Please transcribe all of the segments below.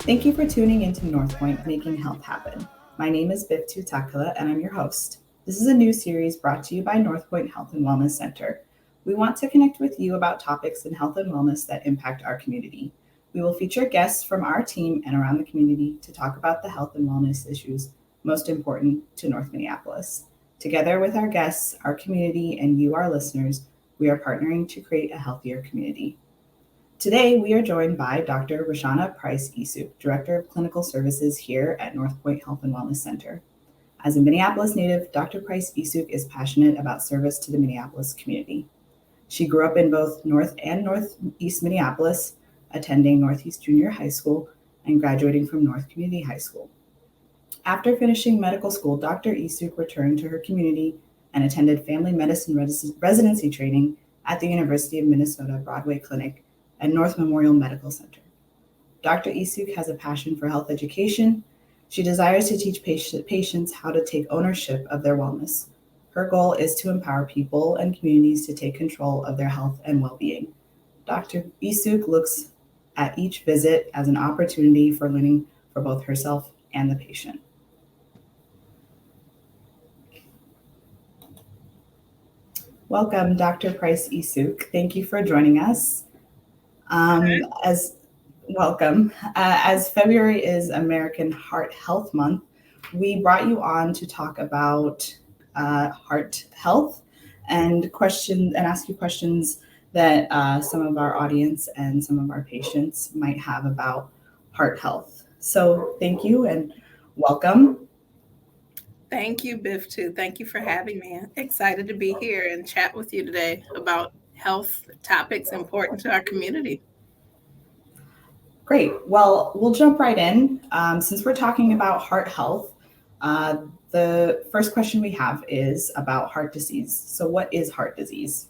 Thank you for tuning into NorthPoint, Making Health Happen. My name is Biftu and I'm your host. This is a new series brought to you by NorthPoint Health and Wellness Center. We want to connect with you about topics in health and wellness that impact our community. We will feature guests from our team and around the community to talk about the health and wellness issues most important to North Minneapolis. Together with our guests, our community, and you, our listeners, we are partnering to create a healthier community. Today, we are joined by Dr. Rahshana Price-Isuk, Director of Clinical Services here at NorthPoint Health and Wellness Center. As a Minneapolis native, Dr. Price-Isuk is passionate about service to the Minneapolis community. She grew up in both North and Northeast Minneapolis, attending Northeast Junior High School and graduating from North Community High School. After finishing medical school, Dr. Isuk returned to her community and attended family medicine residency training at the University of Minnesota Broadway Clinic and North Memorial Medical Center. Dr. Isuk has a passion for health education. She desires to teach patients how to take ownership of their wellness. Her goal is to empower people and communities to take control of their health and well-being. Dr. Isuk looks at each visit as an opportunity for learning for both herself and the patient. Welcome, Dr. Price-Isuk. Thank you for joining us. As February is American Heart Health Month, we brought you on to talk about heart health and ask you questions that some of our audience and some of our patients might have about heart health. So thank you and welcome. Thank you, Biftu. Thank you for having me. Excited to be here and chat with you today about health topics important to our community. Great. Well, we'll jump right in. Since we're talking about heart health, the first question we have is about heart disease. So what is heart disease?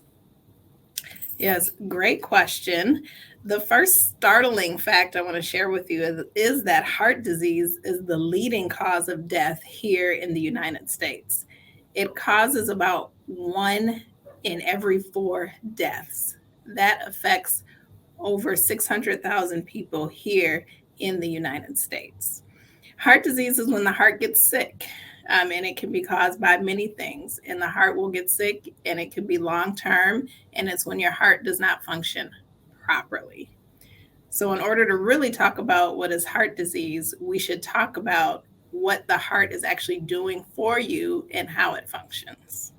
Yes, great question. The first startling fact I want to share with you is that heart disease is the leading cause of death here in the United States. It causes about 1 in every 4 deaths. That affects over 600,000 people here in the United States. Heart disease is when the heart gets sick, and it can be caused by many things. And the heart will get sick, and it can be long-term, and it's when your heart does not function properly. So in order to really talk about what is heart disease, we should talk about what the heart is actually doing for you and how it functions.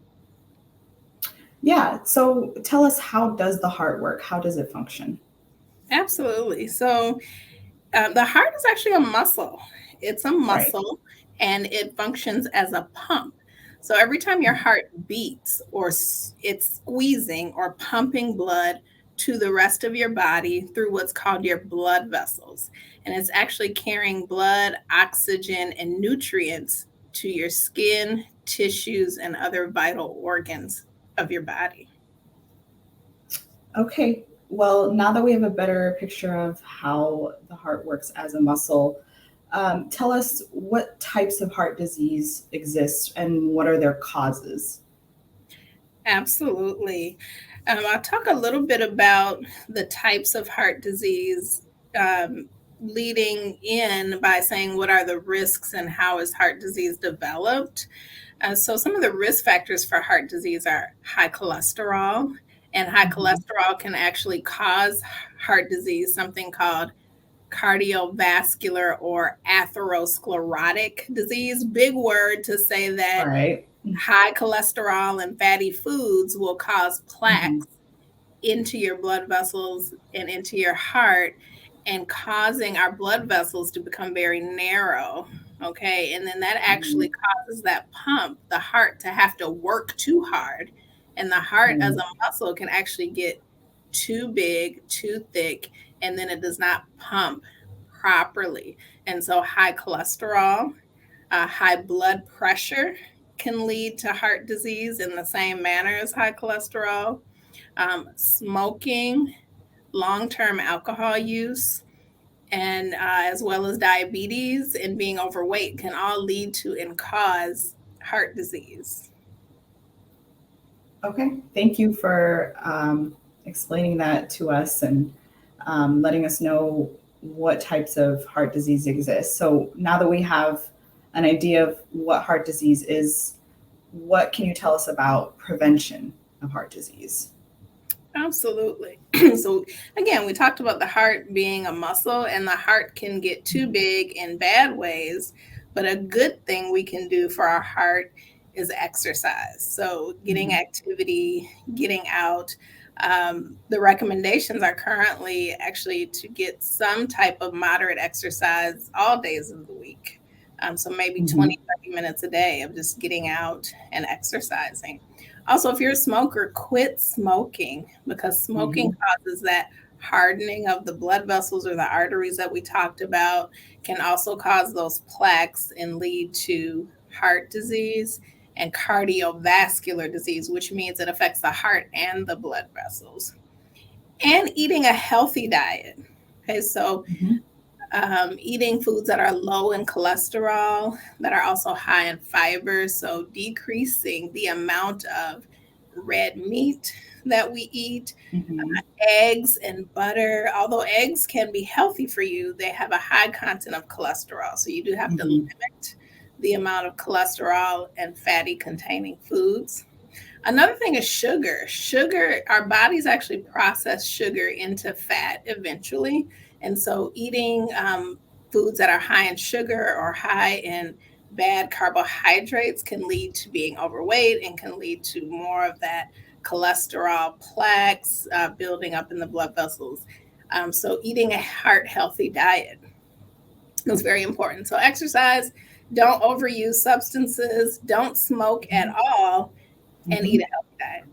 Yeah, so tell us, how does the heart work? How does it function? Absolutely. So the heart is actually a muscle. It's a muscle, right, and it functions as a pump. So every time your heart beats, or it's squeezing or pumping blood to the rest of your body through what's called your blood vessels. And it's actually carrying blood, oxygen, and nutrients to your skin, tissues, and other vital organs of your body. Okay. Well, now that we have a better picture of how the heart works as a muscle, tell us what types of heart disease exist and what are their causes? Absolutely. I'll talk a little bit about the types of heart disease, leading in by saying what are the risks and how is heart disease developed. So some of the risk factors for heart disease are high cholesterol, and high cholesterol can actually cause heart disease, something called cardiovascular or atherosclerotic disease. Big word to say that. Right. High cholesterol and fatty foods will cause plaques into your blood vessels and into your heart, and causing our blood vessels to become very narrow. Okay. And then that actually causes that pump, the heart, to have to work too hard. And the heart as a muscle can actually get too big, too thick, and then it does not pump properly. And so high cholesterol, high blood pressure can lead to heart disease in the same manner as high cholesterol. Smoking, long-term alcohol use, and as well as diabetes and being overweight can all lead to and cause heart disease. Okay, thank you for explaining that to us and letting us know what types of heart disease exist. So now that we have an idea of what heart disease is, what can you tell us about prevention of heart disease? Absolutely. So, again, we talked about the heart being a muscle, and the heart can get too big in bad ways. But a good thing we can do for our heart is exercise. So, getting Mhm. activity, getting out. The recommendations are currently actually to get some type of moderate exercise all days of the week. So, maybe Mhm. 20-30 minutes a day of just getting out and exercising. Also, if you're a smoker, quit smoking, because smoking Mhm. causes that hardening of the blood vessels or the arteries that we talked about, can also cause those plaques and lead to heart disease and cardiovascular disease, which means it affects the heart and the blood vessels. And eating a healthy diet. Okay, so Mhm. eating foods that are low in cholesterol, that are also high in fiber. So, decreasing the amount of red meat that we eat, Mhm. eggs and butter. Although eggs can be healthy for you, they have a high content of cholesterol. So, you do have to Mhm. limit the amount of cholesterol and fatty containing foods. Another thing is sugar. Sugar, our bodies actually process sugar into fat eventually. And so eating foods that are high in sugar or high in bad carbohydrates can lead to being overweight and can lead to more of that cholesterol plaques building up in the blood vessels. So eating a heart healthy diet is very important. So exercise, don't overuse substances, don't smoke at Mhm. all, and eat Mhm. a healthy diet.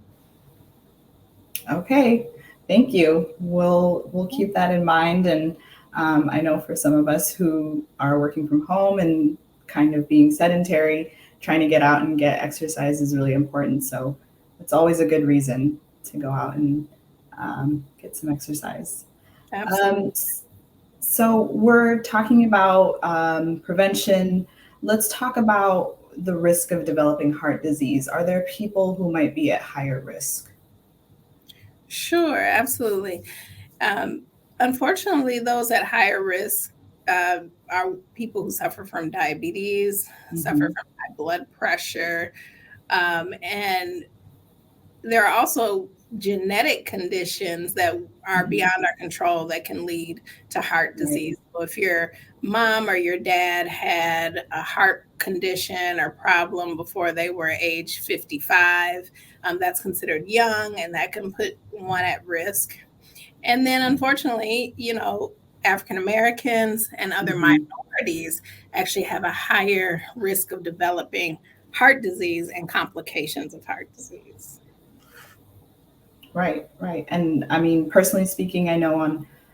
Okay, thank you. We'll keep that in mind, and I know for some of us who are working from home and kind of being sedentary, trying to get out and get exercise is really important. So it's always a good reason to go out and get some exercise. Absolutely. Um, so we're talking about prevention. Let's talk about the risk of developing heart disease. Are there people who might be at higher risk? Sure, absolutely. Um, Unfortunately, those at higher risk are people who suffer from diabetes, suffer Hmm. from high blood pressure, and there are also genetic conditions that are Hmm. beyond our control that can lead to heart Right. disease. So if your mom or your dad had a heart condition or problem before they were age 55, that's considered young, and that can put one at risk. And then, unfortunately, African Americans and other Hmm. minorities actually have a higher risk of developing heart disease and complications of heart disease. Right, right. And I mean, personally speaking, I know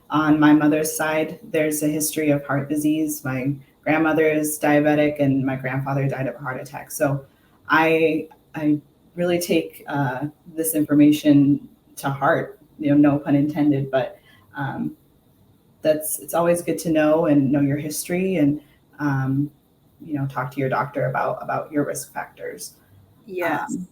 on my mother's side, there's a history of heart disease. My grandmother is diabetic, and my grandfather died of a heart attack. So I really take this information to heart. No pun intended, but um, that's it's always good to know and know your history and um, talk to your doctor about your risk factors. Yes. Um,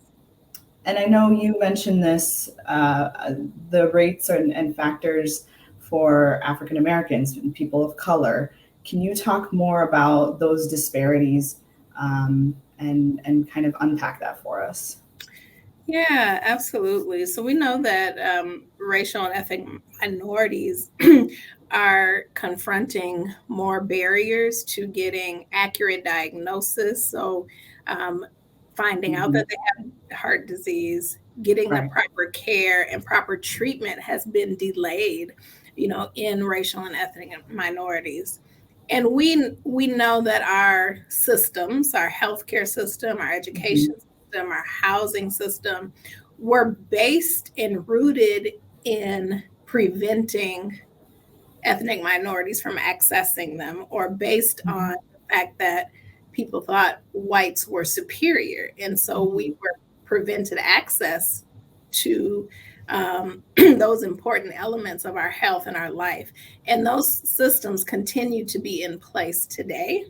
and I know you mentioned this, the rates and factors for African Americans and people of color. Can you talk more about those disparities and kind of unpack that for us? Yeah, absolutely. So we know that racial and ethnic minorities are confronting more barriers to getting accurate diagnosis. So um, finding out Hmm. that they have heart disease, getting the Right. proper care and proper treatment has been delayed, in racial and ethnic minorities. And we know that our systems, our healthcare system, our Hmm. education system, our housing system, were based and rooted in preventing ethnic minorities from accessing them, or based Hmm. on the fact that people thought whites were superior. And so we Hmm. were prevented access to those important elements of our health and our life. And those systems continue to be in place today.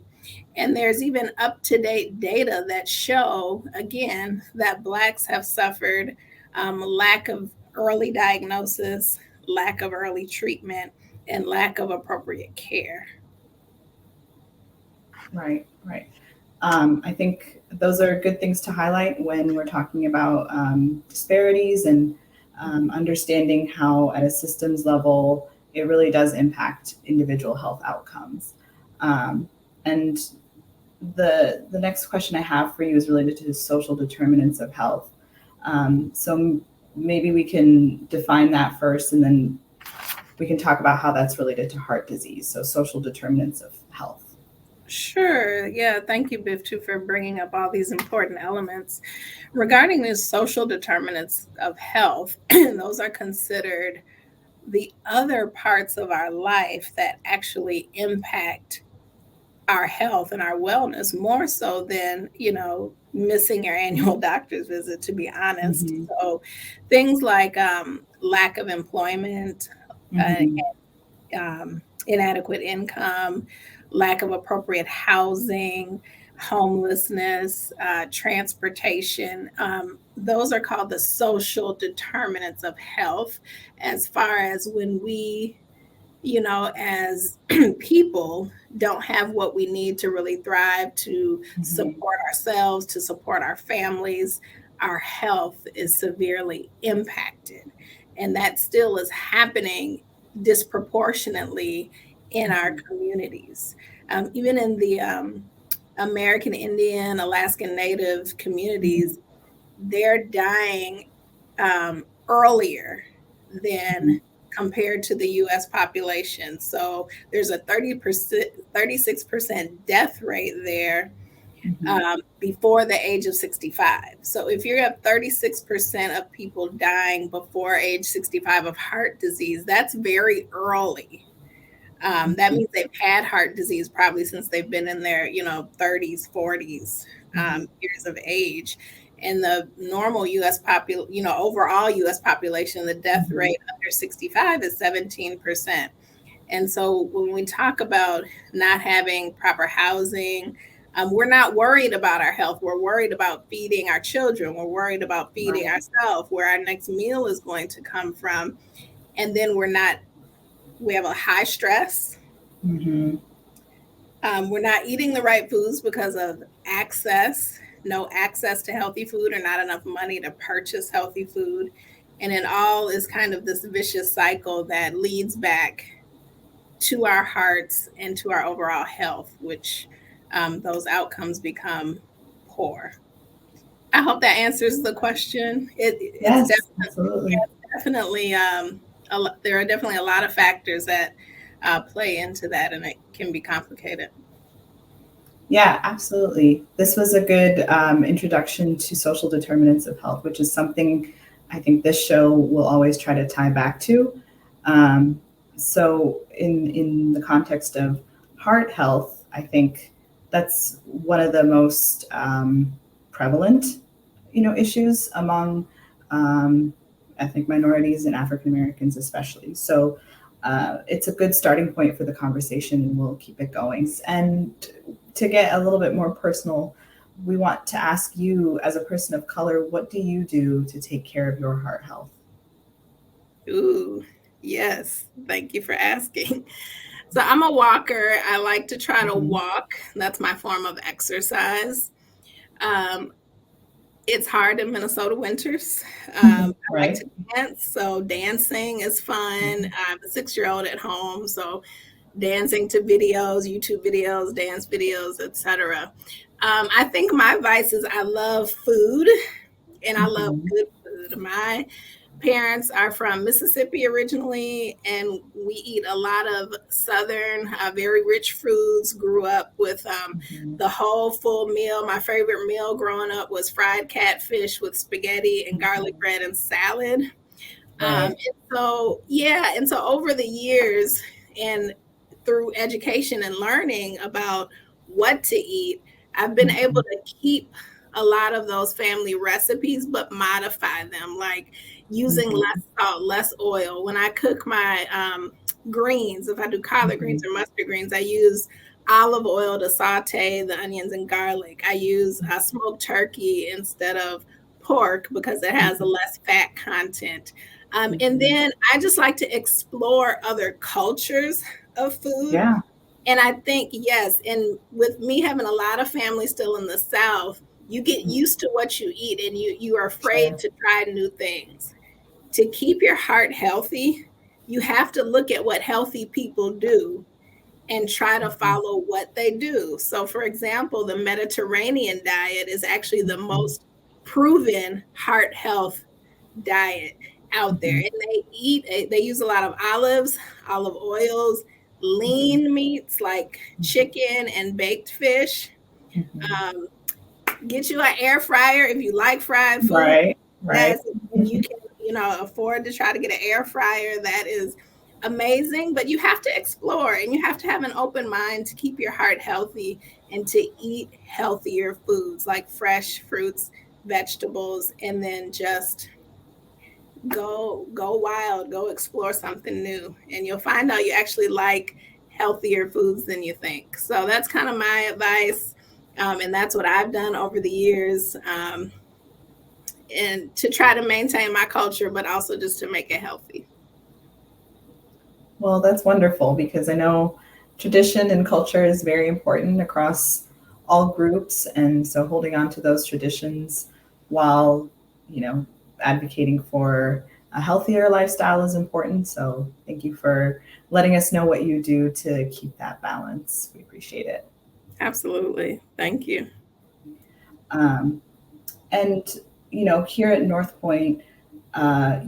And there's even up to date data that show, again, that Blacks have suffered lack of early diagnosis, lack of early treatment, and lack of appropriate care. Right, right. I think those are good things to highlight when we're talking about disparities and understanding how, at a systems level, it really does impact individual health outcomes. And the next question I have for you is related to the social determinants of health. So maybe we can define that first, and then we can talk about how that's related to heart disease. So social determinants of health. Sure. Yeah. Thank you, Biftu, for bringing up all these important elements. Regarding the social determinants of health, those are considered the other parts of our life that actually impact our health and our wellness more so than, missing your annual doctor's visit, to be honest. Mm-hmm. So things like lack of employment, Mm-hmm. inadequate income, lack of appropriate housing, homelessness, transportation. Those are called the social determinants of health, as far as when we, as people don't have what we need to really thrive, to support ourselves, to support our families, our health is severely impacted. And that still is happening disproportionately in our communities. Even in the American Indian, Alaskan Native communities, they're dying earlier than compared to the US population. So there's a 36% death rate there before the age of 65. So if you have 36% of people dying before age 65 of heart disease, that's very early. That means they've had heart disease probably since they've been in their, 30s, 40s years of age. And the normal U.S. overall U.S. population, the death rate under 65 is 17%. And so when we talk about not having proper housing, we're not worried about our health. We're worried about feeding our children. We're worried about feeding ourselves, where our next meal is going to come from. And then we have a high stress. We're not eating the right foods because of no access to healthy food, or not enough money to purchase healthy food. And it all is kind of this vicious cycle that leads back to our hearts and to our overall health, which those outcomes become poor. I hope that answers the question. Yes, absolutely. Definitely, there are definitely a lot of factors that play into that, and it can be complicated. Yeah, absolutely. This was a good introduction to social determinants of health, which is something I think this show will always try to tie back to. So in the context of heart health, I think that's one of the most prevalent, issues among ethnic minorities and African Americans especially. So it's a good starting point for the conversation, and we'll keep it going. And to get a little bit more personal, we want to ask you, as a person of color, what do you do to take care of your heart health? Ooh, yes. Thank you for asking. So I'm a walker. I like to try to walk. That's my form of exercise. It's hard in Minnesota winters. I like to dance, so dancing is fun. I have a 6-year-old at home, so dancing to videos, YouTube videos, dance videos, etc. I think my vice is I love food, and I love good food. My parents are from Mississippi originally, and we eat a lot of Southern, very rich foods. Grew up with the whole full meal. My favorite meal growing up was fried catfish with spaghetti and garlic bread and salad. And so over the years, and through education and learning about what to eat, I've been able to keep a lot of those family recipes, but modify them, like using less salt, less oil. When I cook my greens, if I do collard greens or mustard greens, I use olive oil to saute the onions and garlic. I use smoked turkey instead of pork because it has a less fat content. And then I just like to explore other cultures of food. Yeah. And I think, yes, and with me having a lot of family still in the South, you get used to what you eat and you are afraid Sure. to try new things. To keep your heart healthy, you have to look at what healthy people do and try to follow what they do. So, for example, the Mediterranean diet is actually the most proven heart health diet out there. And they use a lot of olives, olive oils, lean meats like chicken and baked fish. Um, get you an air fryer if you like fried food. Right. Yes, Right. if you can, afford to try to get an air fryer, that is amazing. But you have to explore and you have to have an open mind to keep your heart healthy and to eat healthier foods like fresh fruits, vegetables, and then just go wild, go explore something new, and you'll find out you actually like healthier foods than you think. So that's kind of my advice, and that's what I've done over the years, and to try to maintain my culture, but also just to make it healthy. Well, that's wonderful because I know tradition and culture is very important across all groups. And so holding on to those traditions while, you know, advocating for a healthier lifestyle is important. So thank you for letting us know what you do to keep that balance. We appreciate it. Absolutely. Thank you. Um, and, you know, here at NorthPoint,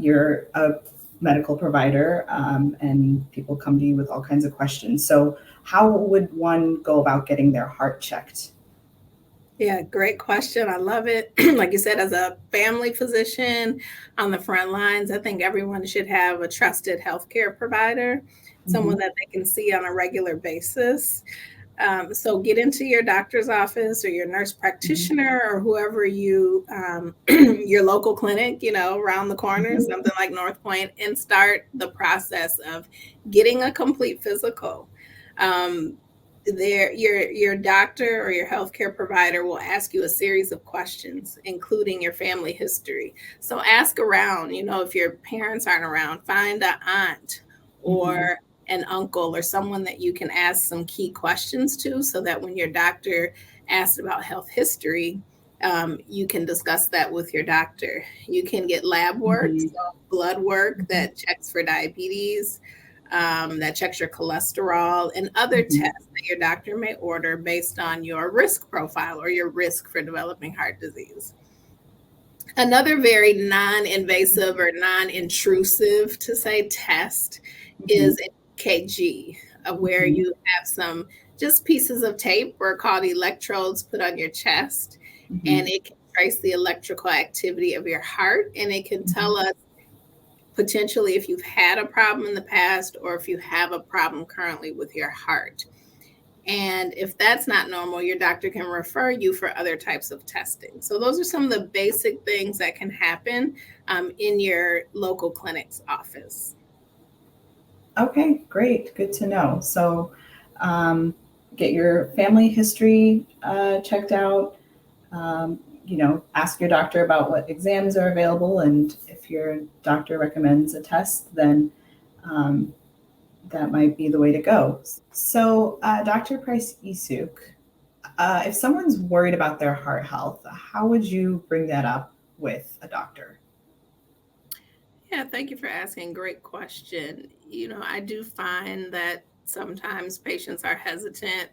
you're a medical provider, and people come to you with all kinds of questions. So, how would one go about getting their heart checked? Yeah, great question. I love it. Like you said, as a family physician on the front lines, I think everyone should have a trusted healthcare provider, someone Mhm. that they can see on a regular basis. So get into your doctor's office or your nurse Mhm. practitioner or whoever your local clinic, around the corner, Mhm. something like NorthPoint, and start the process of getting a complete physical. Um, your doctor or your healthcare provider will ask you a series of questions, including your family history. So ask around, if your parents aren't around, find an aunt Mhm. or an uncle or someone that you can ask some key questions to so that when your doctor asks about health history, you can discuss that with your doctor. You can get lab work, so Mhm. blood work Mhm. that checks for diabetes, that checks your cholesterol, and other Mhm. tests that your doctor may order based on your risk profile or your risk for developing heart disease. Another very non-invasive or non-intrusive, to say, test Mhm. is an EKG, where Mhm. you have some just pieces of tape or called electrodes put on your chest, and Mhm. it can trace the electrical activity of your heart, and it can Mhm. tell us potentially if you've had a problem in the past or if you have a problem currently with your heart. And if that's not normal, your doctor can refer you for other types of testing. So, those are some of the basic things that can happen in your local clinic's office. Okay, great. Good to know. So, um, get your family history checked out. Ask your doctor about what exams are available, and if your doctor recommends a test, then um, that might be the way to go. So, Dr. Price-Isuk, if someone's worried about their heart health, how would you bring that up with a doctor? Yeah, thank you for asking. Great question. I do find that sometimes patients are hesitant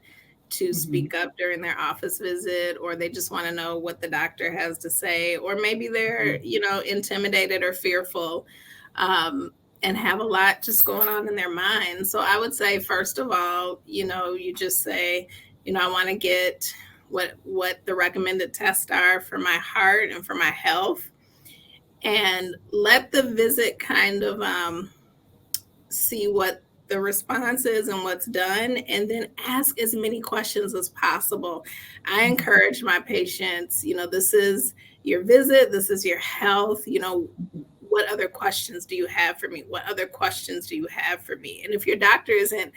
to Hmm. speak up during their office visit, or they just want to know what the doctor has to say, or maybe they're, intimidated or fearful, um, and have a lot just going on in their mind. So I would say, first of all, you just say, I want to get what the recommended tests are for my heart and for my health, and let the visit kind of see what the response is and what's done, and then ask as many questions as possible. I encourage my patients, this is your visit, this is your health, what other questions do you have for me? What other questions do you have for me? And if your doctor isn't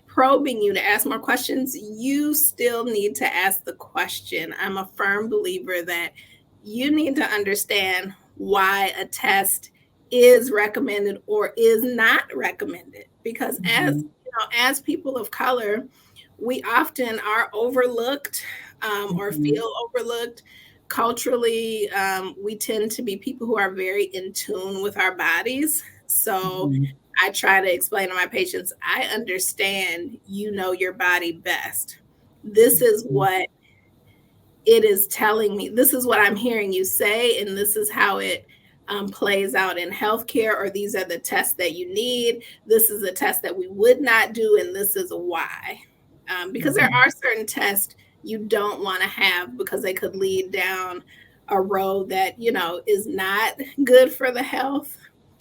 probing you to ask more questions, you still need to ask the question. I'm a firm believer that you need to understand why a test is recommended or is not recommended. Because as Mhm. as people of color, we often are overlooked or Mhm. feel overlooked. Culturally, we tend to be people who are very in tune with our bodies. So Mhm. I try to explain to my patients, I understand you know your body best. This is Mhm. what it is telling me. This is what I'm hearing you say, and this is how it plays out in healthcare, or these are the tests that you need. This is a test that we would not do, and this is why. Because there Mhm. are certain tests you don't want to have because they could lead down a road that, is not good for the health.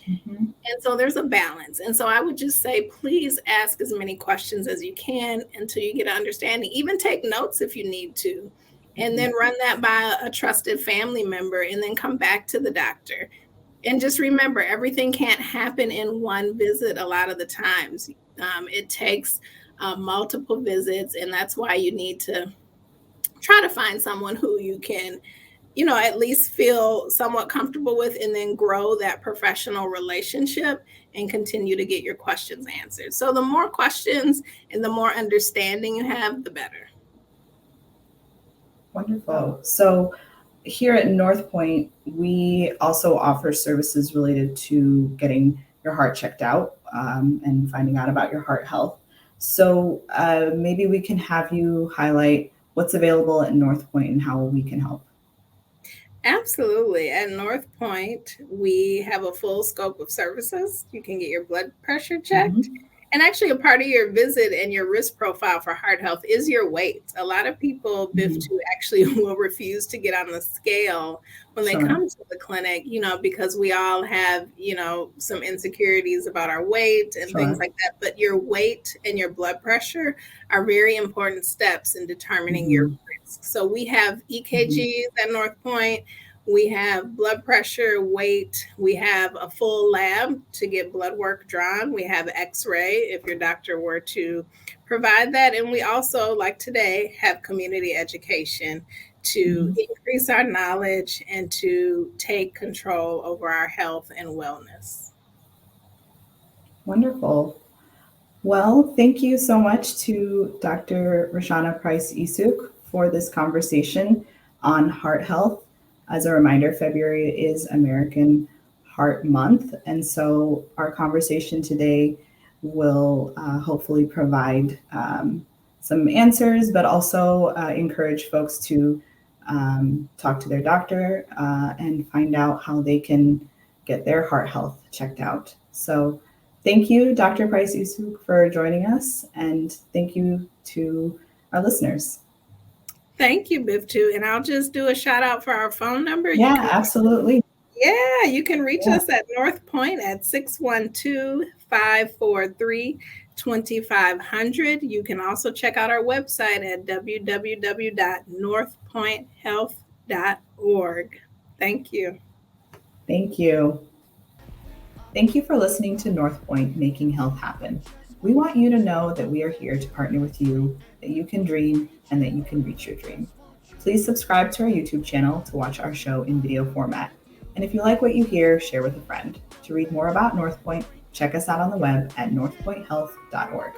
Mhm. And so there's a balance. And so I would just say, please ask as many questions as you can until you get an understanding. Even take notes if you need to, and Mhm. then run that by a trusted family member, and then come back to the doctor. And just remember, everything can't happen in one visit a lot of the times. It takes multiple visits, and that's why you need to try to find someone who you can at least feel somewhat comfortable with, and then grow that professional relationship and continue to get your questions answered. So the more questions and the more understanding you have, the better. Wonderful. So here at NorthPoint, we also offer services related to getting your heart checked out and finding out about your heart health. So maybe we can have you highlight what's available at NorthPoint and how we can help. Absolutely. At NorthPoint, we have a full scope of services. You can get your blood pressure checked. Mhm. And actually, a part of your visit and your risk profile for heart health is your weight. A lot of people, Mhm. Biftu, actually will refuse to get on the scale when they Sure. come to the clinic, because we all have, some insecurities about our weight and things Sure. like that. But your weight and your blood pressure are very important steps in determining your Mhm. risk. So we have Mhm. EKGs at NorthPoint. We have blood pressure, weight. We have a full lab to get blood work drawn. We have x-ray if your doctor were to provide that. And we also, like today, have community education to Mhm. increase our knowledge and to take control over our health and wellness. Wonderful. Well, thank you so much to Dr. Rahshana Price-Isuk for this conversation on heart health. As a reminder, February is American Heart Month, and so our conversation today will hopefully provide some answers, but also encourage folks to talk to their doctor and find out how they can get their heart health checked out. So thank you, Dr. Price-Isuk, for joining us, and thank you to our listeners. Thank you, Biftu. And I'll just do a shout out for our phone number. You Yeah, can absolutely. You can reach Yeah. us at NorthPoint at 612-543-2500. You can also check out our website at www.northpointhealth.org. Thank you. Thank you. Thank you for listening to NorthPoint Making Health Happen. We want you to know that we are here to partner with you, that you can dream, and that you can reach your dream. Please subscribe to our YouTube channel to watch our show in video format. And if you like what you hear, share with a friend. To read more about NorthPoint, check us out on the web at northpointhealth.org.